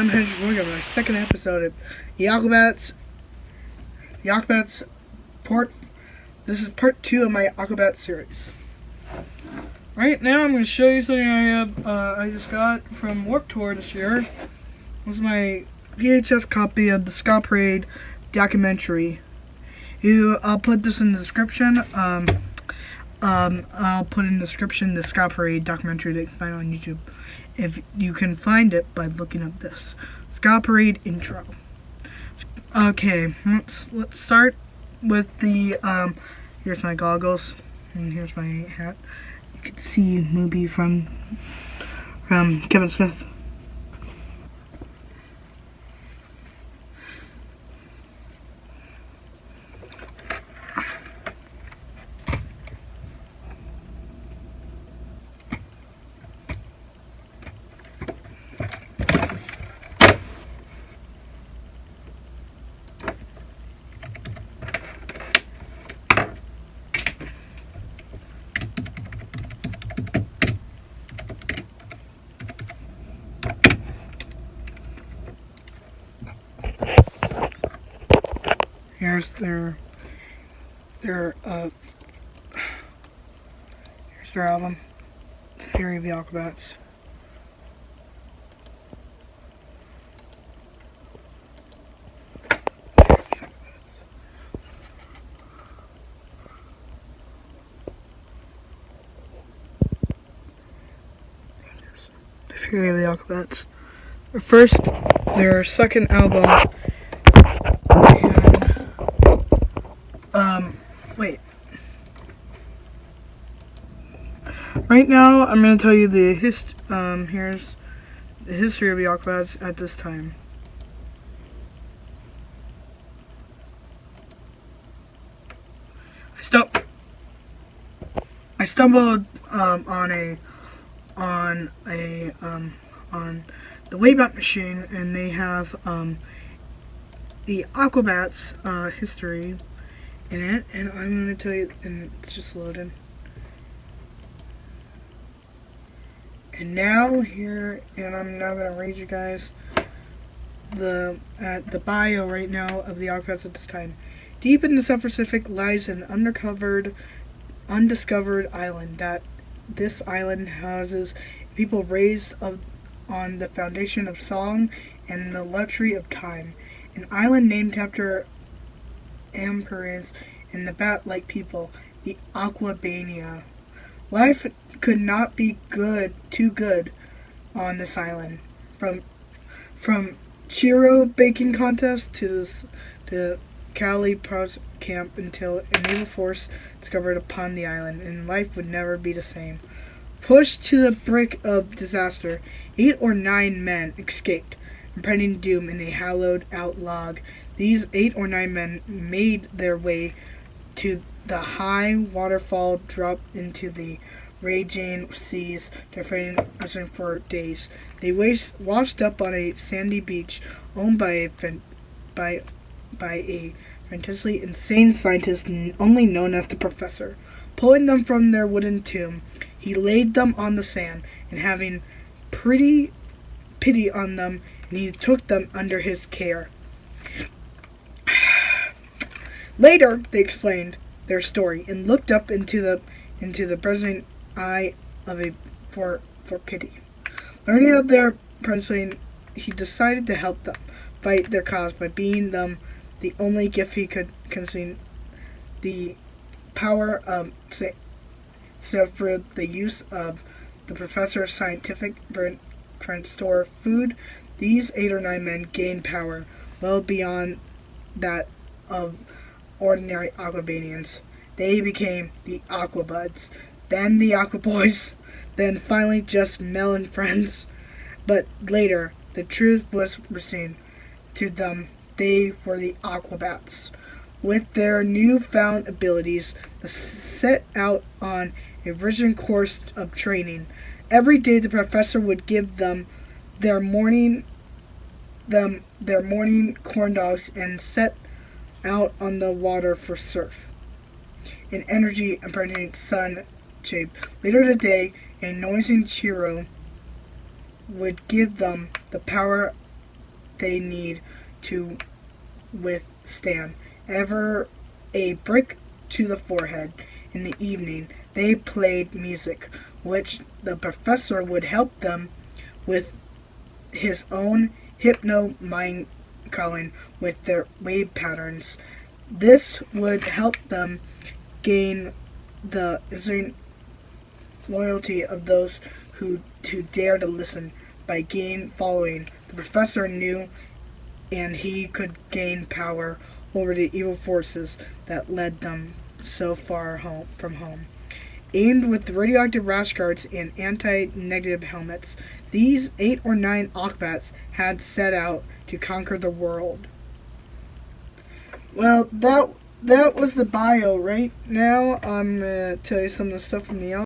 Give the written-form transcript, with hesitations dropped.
I'm Hendrik Winger, my second episode of the Aquabats. The Aquabats part. This is part 2 of my Aquabats series. Right now, I'm going to show you something I just got from Warped Tour this year. This is my VHS copy of the Ska Parade documentary. I'll put this in the description. I'll put in the description the Ska Parade documentary that you can find on YouTube. If you can find it by looking up this Ska Parade intro. Okay, let's start with the here's my goggles and here's my hat. You can see Mooby from Kevin Smith. Here's their album, The Fury of the Aquabats. The Fury of the Aquabats. Their second album. Wait. Right now, I'm going to tell you the here's the history of the Aquabats at this time. I stumbled on the Wayback Machine, and they have the Aquabats history in it, and I'm going to tell you, and it's just loaded. And now I'm now going to read you guys the bio right now of the Aquabats at this time. Deep in the South Pacific lies an undiscovered island. This island houses people raised on the foundation of song and the luxury of time. An island named after emperors and the bat-like people, the Aquabania. Life could not be too good on this island. From Chiro baking contest to Cali camp until a naval force discovered upon the island, and life would never be the same. Pushed to the brink of disaster, 8 or 9 men escaped, impending doom in a hollowed-out log. These 8 or 9 men made their way to the high waterfall, dropped into the raging seas, defending for days. They washed up on a sandy beach owned by a fantastically insane scientist only known as the Professor. Pulling them from their wooden tomb, he laid them on the sand, and having pity on them, and he took them under his care. Later, they explained their story and looked up into the present eye for pity. Learning of their presence, he decided to help them fight their cause by being them the only gift he could conceive. The power of for the use of the Professor's scientific brain to store food. These 8 or 9 men gained power well beyond that of ordinary Aquabanians. They became the Aquabuds, then the Aquaboys, then finally just Mel and friends. But later, the truth was seen to them. They were the Aquabats. With their newfound abilities, they set out on a rigid course of training. Every day, the Professor would give them their morning corn dogs and set out on the water for surf. An energy impregnating sun shape. Later today, a noisy Chiro would give them the power they need to withstand. Ever a brick to the forehead. In the evening, they played music, which the professor would help them with his own hypno mind calling with their wave patterns. This would help them gain the loyalty of those who dare to listen by gaining following. The professor knew, and he could gain power over the evil forces that led them so far from home. Aimed with radioactive rash guards and anti-negative helmets, these 8 or 9 Aquabats had set out to conquer the world. Well, that was the bio. Right now, I'm gonna tell you some of the stuff from the